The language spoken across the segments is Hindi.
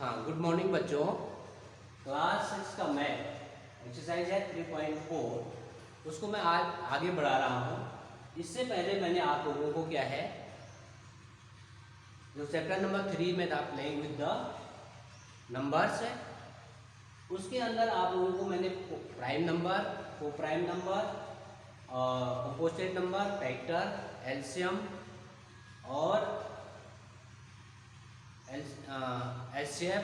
हाँ, गुड मॉर्निंग बच्चों। क्लास 6 का मैथ एक्सरसाइज है 3.4, उसको मैं आज आगे बढ़ा रहा हूँ। इससे पहले मैंने आप लोगों को क्या है, जो चैप्टर नंबर 3 में था प्लेइंग विद द नंबर्स है, उसके अंदर आप लोगों को मैंने प्राइम नंबर, को prime number, composite number, factor, LCM और एचसीएफ,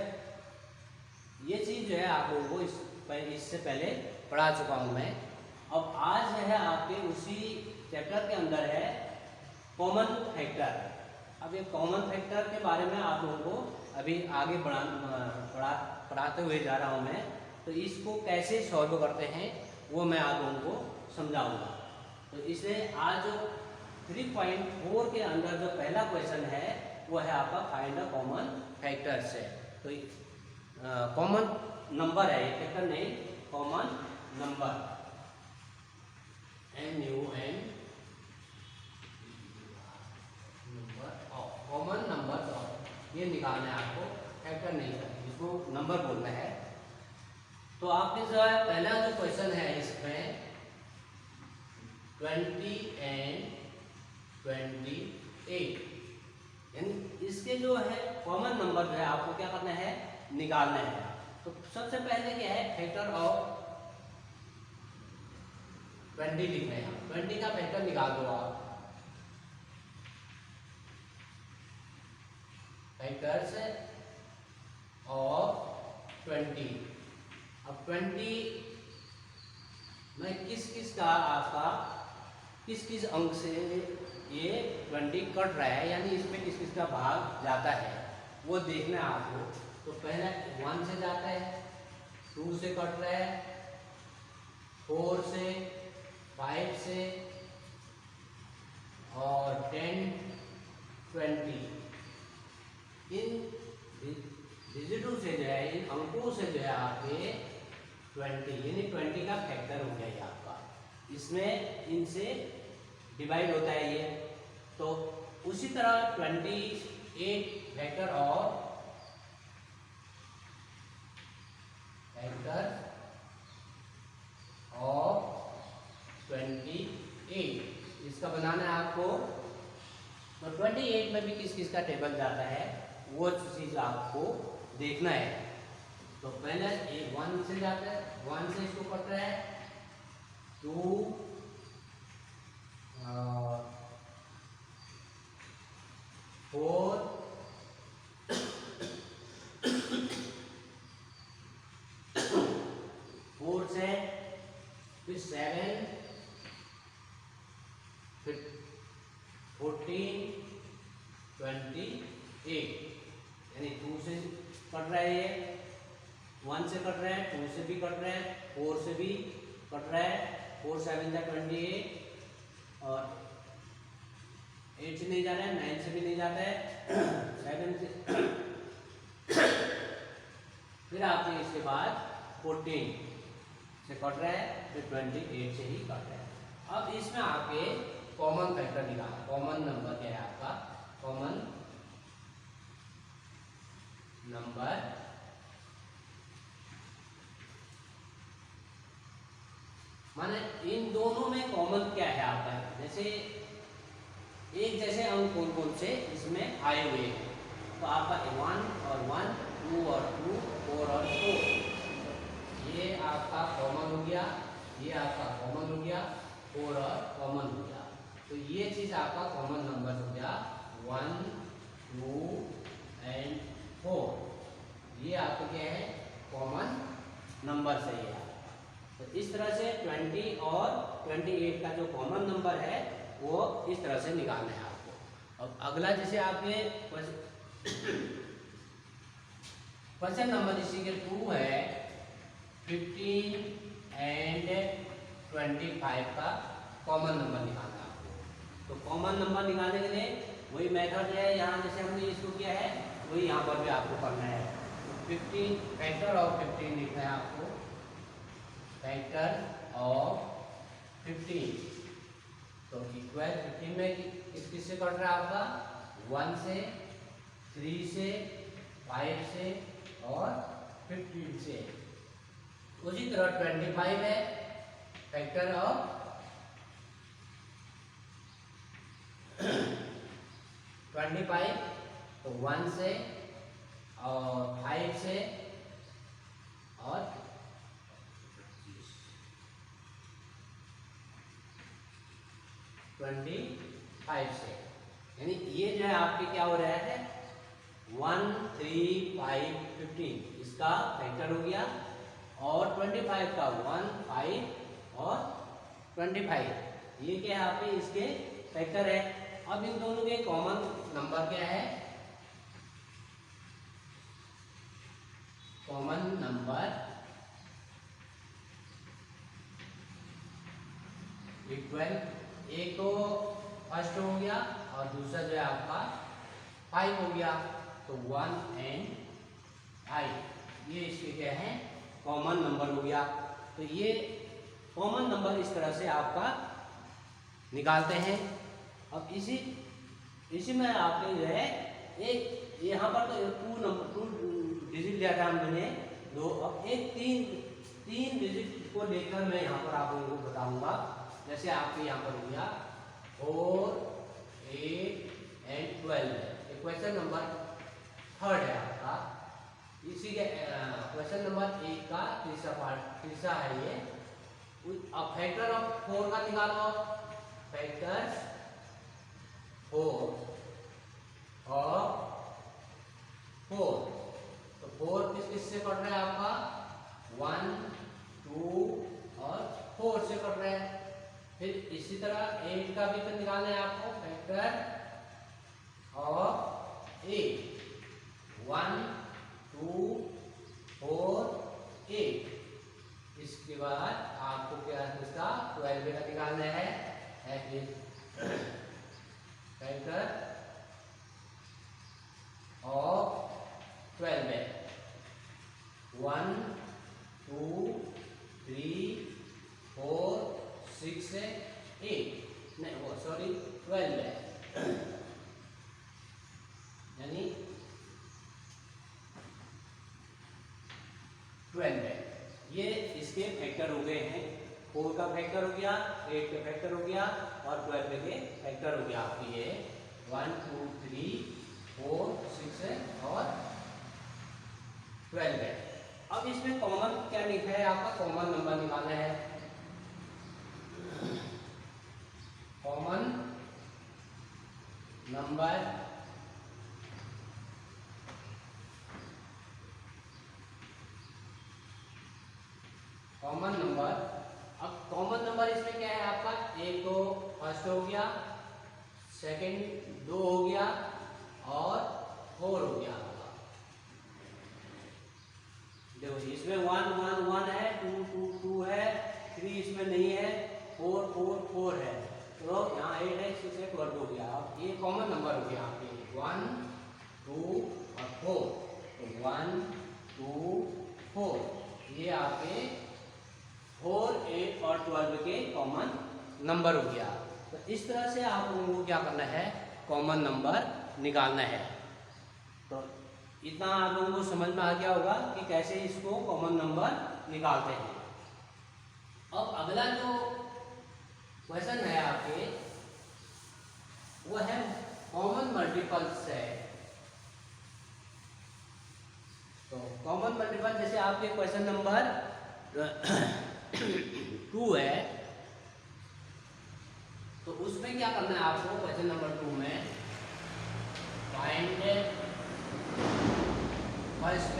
ये चीज़ जो है आप लोगों को इससे पहले पढ़ा चुका हूँ मैं। अब आज जो है आपके उसी चैप्टर के अंदर है कॉमन फैक्टर। अब ये कॉमन फैक्टर के बारे में आप लोगों को अभी आगे पढ़ाते हुए जा रहा हूँ मैं। तो इसको कैसे सॉल्व करते हैं वो मैं आप लोगों को समझाऊंगा। तो इसलिए आज जो 3.4 के अंदर जो पहला क्वेश्चन है वो है आपका फाइंड द कॉमन फैक्टर्स है। तो कॉमन नंबर है, ये फैक्टर नहीं, common number, NUN number of, common number of, ये निकालना है आपको, फैक्टर नहीं करना, इसको नंबर बोलना है। तो आपके जो है पहला जो क्वेश्चन है इसमें 20 and 28, यानी इसके जो है कॉमन नंबर जो है आपको क्या करना है, निकालना है। तो सबसे पहले क्या है, फैक्टर ऑफ 20 लिखना है। 20 का फैक्टर निकाल दो आप। Factors of 20। अब 20 में किस का आपका किस अंक से ये 20 कट रहा है, यानी इसमें किस का भाग जाता है वो देखना है आपको। तो पहले 1 से जाता है, 2 से कट रहा है, 4 से, 5 से और 10, 20। इन डिजिटों से जो है, इन अंकों से जो है आपके 20 यानी 20 का फैक्टर हो गया ये आपका। इसमें इनसे डिवाइड होता है ये। तो उसी तरह 28 फैक्टर ऑफ ऑफ 28, इसका बनाना है आपको। तो 28 में भी किस का टेबल जाता है वो चीज आपको देखना है। तो पहले 1 से जाता है, 1 से इसको कट रहा है, 2, 4, 4 से फिर 7, फिर 14, 28, यानी 2 से कट रहा है, ये 1 से कट रहा है, 2 से भी कट रहा है, 4 से भी कट रहा है, 4 7 जा 28 और 8 से नहीं जा रहा है, 9 से भी नहीं जाता है, 7 से फिर आपके इसके बाद 14 से कट रहा है, फिर 28 से ही कट रहा है। अब इसमें आपके कॉमन फैक्टर निकालना। कॉमन नंबर क्या है आपका, कॉमन नंबर माने इन दोनों में कॉमन क्या है आपका, जैसे एक जैसे अंक कौन कौन से इसमें आए हुए हैं। तो आपका 1 और 1, 2 और 2, 4 और 4, ये आपका कॉमन हो गया, ये आपका कॉमन हो गया, 4 और कॉमन हो गया। तो ये चीज आपका कॉमन नंबर हो गया 1, 2 एंड 4। ये आपका क्या है, कॉमन नंबर सही है। तो इस तरह से 20 और 28 का जो कॉमन नंबर है वो इस तरह से निकालना है आपको। अब अगला जैसे आपने क्वेश्चन नंबर इसी के 2 है, 15 एंड 25 का कॉमन नंबर निकालना है आपको। तो कॉमन नंबर निकालने के लिए वही मेथड है, यहाँ जैसे हमने इसको किया है वही यहाँ पर भी आपको करना है। तो 15 फैक्टर ऑफ 15 लिखना है आपको, फैक्टर ऑफ 15। तो इक्वल 15 में किससे कट रहा है आपका, 1 से, 3 से, 5 से, और 15 से। उसी तरह 25 है फैक्टर ऑफ 25, तो 1 से और 5 से और 25 से, यानी ये जो है आपके क्या हो रहा है 1, 3, 5, 15 इसका फैक्टर हो गया, और 25 का 1, 5 और 25, ये क्या है आपके इसके फैक्टर है। अब इन दोनों के कॉमन नंबर क्या है, कॉमन नंबर इक्वल, एक तो फर्स्ट हो गया और दूसरा जो है आपका 5 हो गया, तो 1 एंड 5 ये इसके क्या है कॉमन नंबर हो गया। तो ये कॉमन नंबर इस तरह से आपका निकालते हैं। अब इसी में आपने जो है एक यहाँ पर तो 2 डिजिट लिया था हमने दो, अब एक तीन डिजिट को लेकर मैं यहाँ पर आप लोगों को बताऊंगा। जैसे आपके यहाँ पर हो गया 4, 8 एंड 12, क्वेश्चन नंबर 3 है आपका। इसी के क्वेश्चन नंबर 1 का तीसरा है ये। अब फैक्टर ऑफ 4 का निकालो, फैक्टर्स 4 और 4, तो 4 किस से कट रहा है आपका 1, 2 और 4 से कट रहा है। फिर इसी तरह 8 का भी तो निकालना है आपको, फैक्टर ऑफ 8 1, 2, 4, 8। इसके बाद आपको क्या इसका 12 का निकालना है, फैक्टर ऑफ 12 1, 2, 3, 4, 6 है 8 नहीं वो सॉरी 12 है, यानी 12 है। ये इसके फैक्टर हो गए हैं, 4 का फैक्टर हो गया, 8 का फैक्टर हो गया और 12 के फैक्टर हो गया आपकी ये 1, 2, 3, 4, 6 है और 12 है। अब इसमें कॉमन क्या लिखा है आपका, कॉमन नंबर निकालना है। कॉमन नंबर अब कॉमन नंबर इसमें क्या है आपका, एक तो फर्स्ट हो गया, सेकंड 2 हो गया और 4 हो गया आपका। देखो इसमें 1, 1, 1 है, 2, 2, 2 है, 3 इसमें नहीं है, 4, 4, 4 है, तो यहाँ 8 है, 6 है, 12 हो गया। अब ये कॉमन नंबर हो गया आपके 1, 2 और 4, तो 1, 2, 4 ये आपके 4, 8 और 12 के कॉमन नंबर हो गया। तो इस तरह से आप लोगों को क्या करना है, कॉमन नंबर निकालना है। तो इतना आप लोगों को समझ में आ गया होगा कि कैसे इसको कॉमन नंबर निकालते हैं। अब अगला जो क्वेश्चन है आपके वो है कॉमन मल्टीपल्स है। तो कॉमन मल्टीपल जैसे आपके क्वेश्चन नंबर 2 है, तो उसमें क्या करना है आपको, क्वेश्चन नंबर 2 में फाइंड फर्स्ट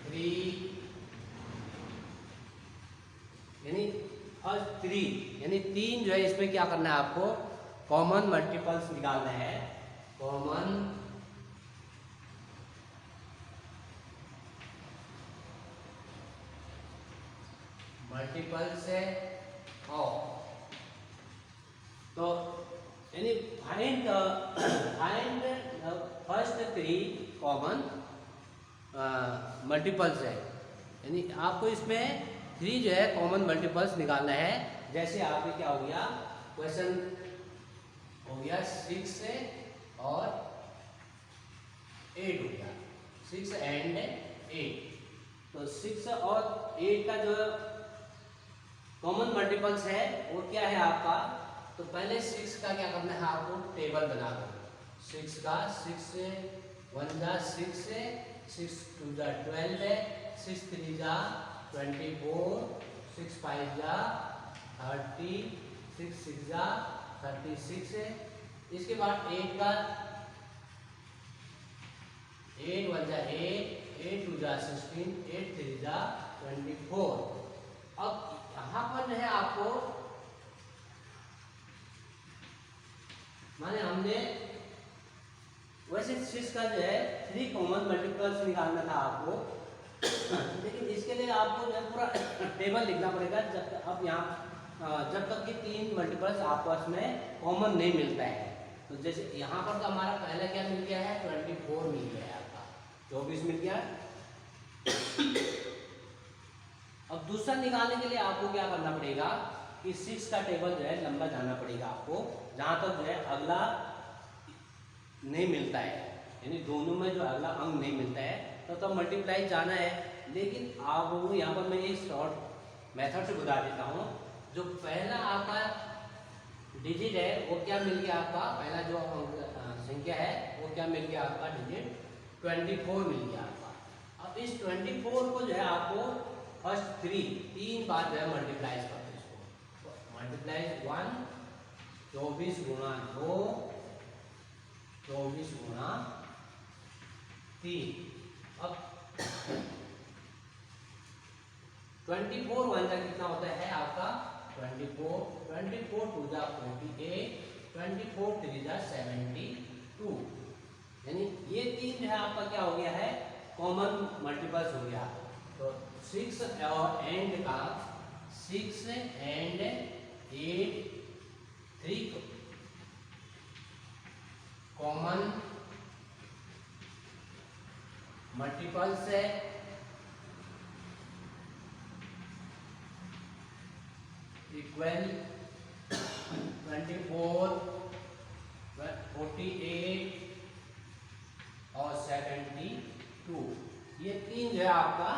3 यानी फर्स्ट 3 यानी 3 जो है इसमें क्या करना है आपको, कॉमन मल्टीपल्स निकालना है। कॉमन मल्टीपल्स है ऑफ, तो यानी फाइंड फर्स्ट 3 कॉमन मल्टीपल्स है, यानी आपको इसमें 3 जो है कॉमन मल्टीपल्स निकालना है। जैसे आपके क्या हो गया, क्वेश्चन हो गया 6 से और 8 हो गया, 6 एंड 8। तो 6 और 8 का जो कॉमन मल्टीपल्स है वो क्या है आपका, तो पहले 6 का क्या करना है आपको, टेबल बना दो। 6 का 6 से 1 जा 6 से, 6 2 जा 12 है, 6 3 जा 24, 6 5 जा 30, 6 6 जा 36 है। इसके बाद 8 का 8 1 जा 8, 8 2 जा 16, 8 3 जा 24। अब यहाँ पर जो है आपको माने हमने वैसे 6 का जो है 3 कॉमन मल्टीपल्स निकालना था आपको, लेकिन इसके लिए आपको जो है पूरा टेबल लिखना पड़ेगा जब तक अब यहाँ जब तक कि 3 मल्टीपल्स आपस में कॉमन नहीं मिलता है। तो जैसे यहाँ पर तो हमारा पहला क्या मिल गया है, 24 मिल गया है आपका, 24 मिल गया। अब दूसरा निकालने के लिए आपको क्या करना पड़ेगा कि 6 का टेबल जो है लंबा जाना पड़ेगा आपको, जहाँ तक जो है अगला नहीं मिलता है, यानी दोनों में जो अगला अंक नहीं मिलता है तो मल्टीप्लाई जाना है। लेकिन आप यहाँ पर मैं एक शॉर्ट मेथड से बता देता हूँ। जो पहला आपका डिजिट है वो क्या मिल गया आपका, पहला जो संख्या है वो क्या मिल गया आपका डिजिट 24 मिल गया आपका। अब इस 24 को जो है आपको फर्स्ट 3 बार जो है मल्टीप्लाई करते हैं इसको, मल्टीप्लाई 1 24 गुणा 2, 24 गुणा 3। अब 24 1 का कितना होता है आपका 24, 24 2 जा 48, 24 3 जा 72। यानी ये 3 जो है आपका क्या हो गया है, कॉमन मल्टीपल्स हो गया। तो 6 और एंड का 6 एंड 8 3 कॉमन मल्टीपल्स है। इक्वल 24, 48 और 72। ये 3 जो है आपका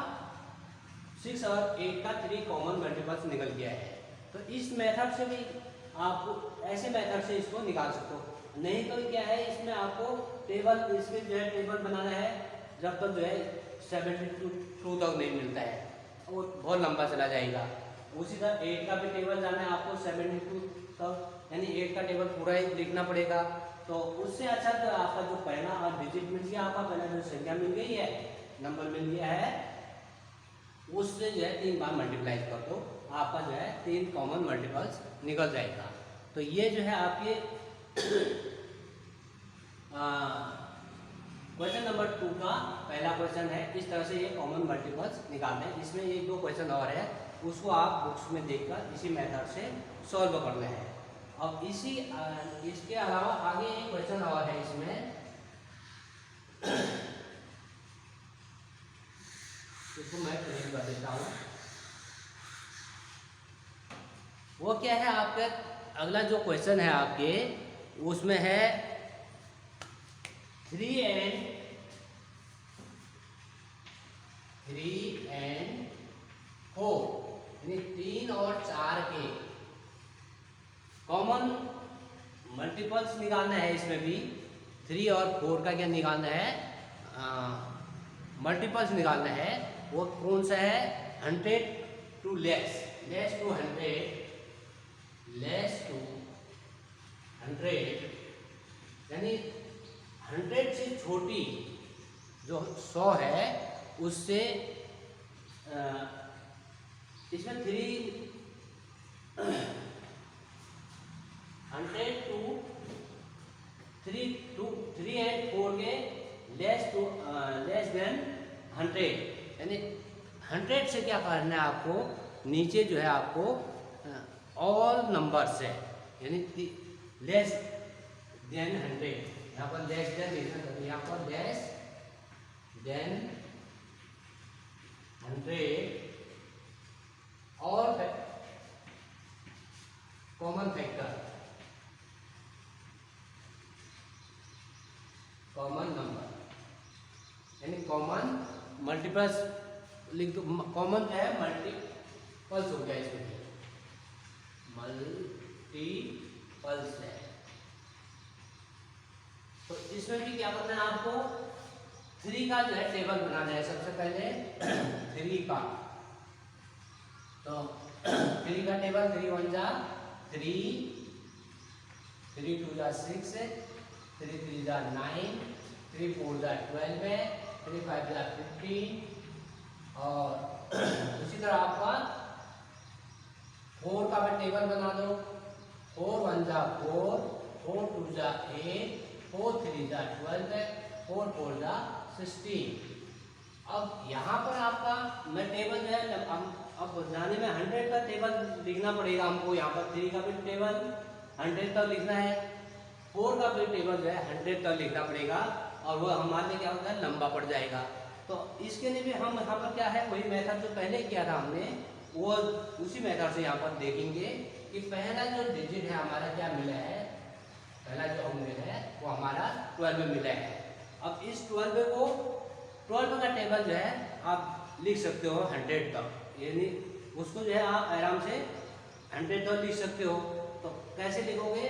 6 और 8 का 3 कॉमन मल्टीपल्स निकल गया है। तो इस मेथड से भी आप ऐसे मेथड से इसको निकाल सकते हो। नहीं तो क्या है, इसमें आपको टेबल इसमें जो है टेबल बनाना है जब तक जो है 72 तक नहीं मिलता है, वो बहुत लंबा चला जाएगा। उसी तरह 8 का भी टेबल जाना है आपको 72 तक, यानी 8 का टेबल पूरा ही लिखना पड़ेगा। तो उससे अच्छा तो आपका जो पहला और डिजिट मिल गया, आपका पहला जो संख्या मिल गई है, नंबर मिल गया है, उससे जो है 3 बार मल्टीप्लाई कर दो, आपका जो है 3 कॉमन मल्टीपल्स निकल जाएगा। तो ये जो है आपके क्वेश्चन नंबर 2 का पहला क्वेश्चन है। इस तरह से ये कॉमन मल्टीपल्स निकालते हैं। इसमें 1-2 क्वेश्चन और है, उसको आप बुक्स में देखकर इसी मेथड से सॉल्व करना है। अब इसके अलावा आगे एक क्वेश्चन और है इसमें, इसको मैं क्लियर कर देता हूँ। वो क्या है आपके, अगला जो क्वेश्चन है आपके उसमें है 3 and 4, यानी 3 और 4 के कॉमन मल्टीपल्स निकालना है। इसमें भी 3 और 4 का क्या निकालना है, मल्टीपल्स निकालना है। वो कौन सा है, 100 टू लेस टू 100, यानी 100 से छोटी जो 100 है उससे इसमें 100 टू 3 and 4 के लेस देन 100, यानी 100 से क्या करना है आपको, नीचे जो है आपको ऑल नंबर्स है, यानी लेस देन 100, यहाँ पर लेस देन लिखना चाहिए, यहाँ पर लेस देन 100 और common factor, common number. Common multiples लिख दो, कॉमन जो है मल्टीपल्स हो गया, इसमें मल्टीपल्स है। तो इसमें भी क्या करना है आपको, 3 का जो है टेबल बनाना है सबसे पहले। 3 का, तो 3 का टेबल, 3 1 जा 3, 3 2 जा 6, 3 3 जा 9, 3 4 जा 12 है, 3 5 जा 15, और उसी तरह आपका 4 का भी टेबल बना दो। 4 1 जा 4, 4 2 जा 8, 4 3 जा 12, 4 4 जा 16। अब यहाँ पर आपका मैं टेबल जो है अब बनाने में 100 का टेबल लिखना पड़ेगा हमको। यहाँ पर 3 का भी टेबल 100 तक लिखना है, 4 का भी टेबल जो है 100 तक लिखना पड़ेगा, और वो हमारे लिए क्या होता है, लंबा पड़ जाएगा। तो इसके लिए भी हम यहाँ पर क्या है, वही मेथड जो पहले किया था हमने, वो उसी मेथड से यहाँ पर देखेंगे कि पहला जो डिजिट है हमारा क्या मिला है, पहला जो हमें मिला है वो हमारा 12 मिला है। अब इस 12 को 12 का टेबल जो है आप लिख सकते हो 100 तक, यानी उसको जो है आप आराम से 100 तक लिख सकते हो। तो कैसे लिखोगे,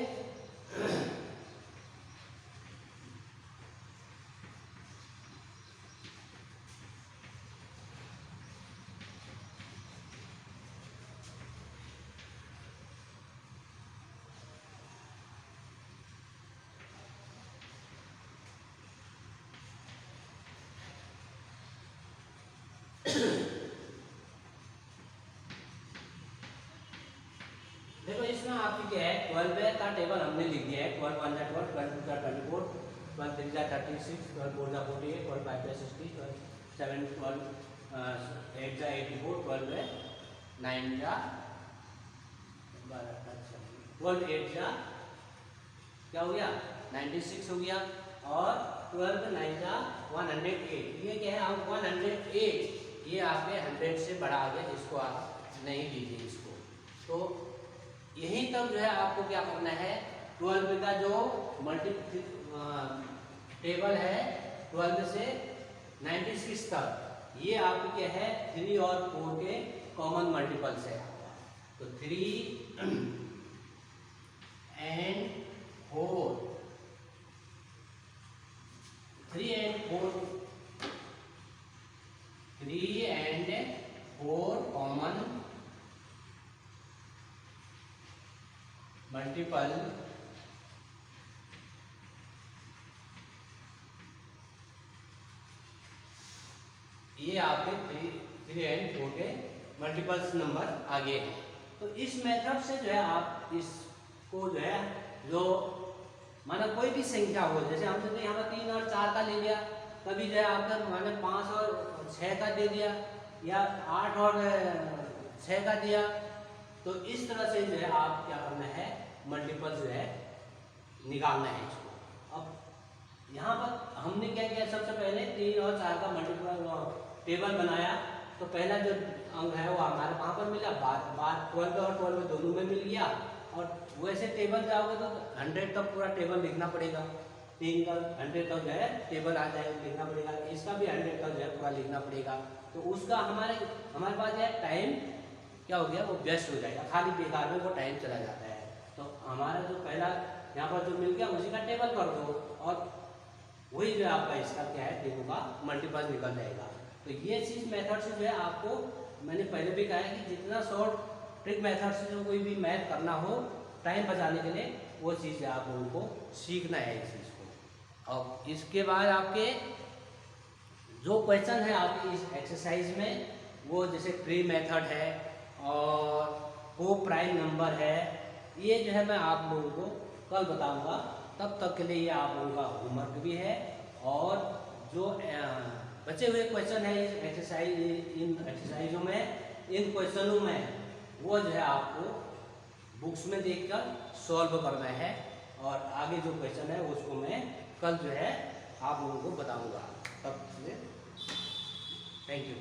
देखो इसमें आपकी क्या है, 12 का टेबल हमने लिख दिया है। 12 1 जा 12, 12 2 जा 24, 12 3 जा 36, 12 4 जा 48, 12 5 जा 60, 12 7 12 8 जा 84, 12 9 जा 12 8 जा क्या हो गया 96 हो गया, और 12 9 जा 108। ये क्या है, आप 108 ये आपके 100 से बड़ा आ गया, इसको आप नहीं लीजिए इसको। तो यहीं तक जो है आपको क्या करना है, 12 का जो टेबल है 12 से 96 तक, ये आपके क्या है 3 और 4 के कॉमन मल्टीपल्स है। तो 3 and 4, 3 and 4 कॉमन मल्टीपल ये आपके 3 and 4 के मल्टीपल्स नंबर आगे हैं। तो इस मेथड से जो है आप इसको जो है, जो माना कोई भी संख्या हो, जैसे हमने यहाँ पर 3 और 4 का ले लिया, कभी जो है आपका माने 5 और 6 का दे दिया, या 8 और 6 का दिया। तो इस तरह से जो है आप क्या करना है, मल्टीपल जो है निकालना है इसको। अब यहाँ पर हमने क्या किया, सबसे पहले 3 और 4 का मल्टीपल टेबल बनाया। तो पहला जो अंक है वो हमारे कहाँ पर मिला, बाद 12 और 12 दोनों में मिल गया। और वैसे टेबल जाओगे तो 100 तक पूरा टेबल लिखना पड़ेगा, 3 का 100 तक जो है टेबल आ जाएगा, लिखना पड़ेगा। इसका भी 100 तक जो है पूरा लिखना पड़ेगा। तो उसका हमारे पास जो है टाइम क्या हो गया, वो व्यस्त हो जाएगा, खाली बेकार में वो टाइम चला जाता है। तो हमारा जो पहला यहाँ पर जो मिल गया उसी का टेबल कर दो, और वही जो है आपका इसका क्या है, तीनों का मल्टीपल निकल जाएगा। तो ये चीज़ मेथड से जो है आपको मैंने पहले भी कहा है कि जितना शॉर्ट ट्रिक मेथड से जो कोई भी मैथ करना हो टाइम बचाने के लिए, वो चीज़ आप उनको सीखना है इस चीज़ को। और इसके बाद आपके जो क्वेश्चन है आपकी इस एक्सरसाइज में, वो जैसे प्री मेथड है और को प्राइम नंबर है, ये जो है मैं आप लोगों को कल बताऊंगा। तब तक के लिए ये आप लोगों का होमवर्क भी है, और जो बचे हुए क्वेश्चन है इस एक्सरसाइज, इन एक्सरसाइजों में, इन क्वेश्चनों में वो जो है आपको बुक्स में देखकर सॉल्व करना है। और आगे जो क्वेश्चन है उसको मैं कल जो है आप लोगों को बताऊंगा। तब थैंक यू।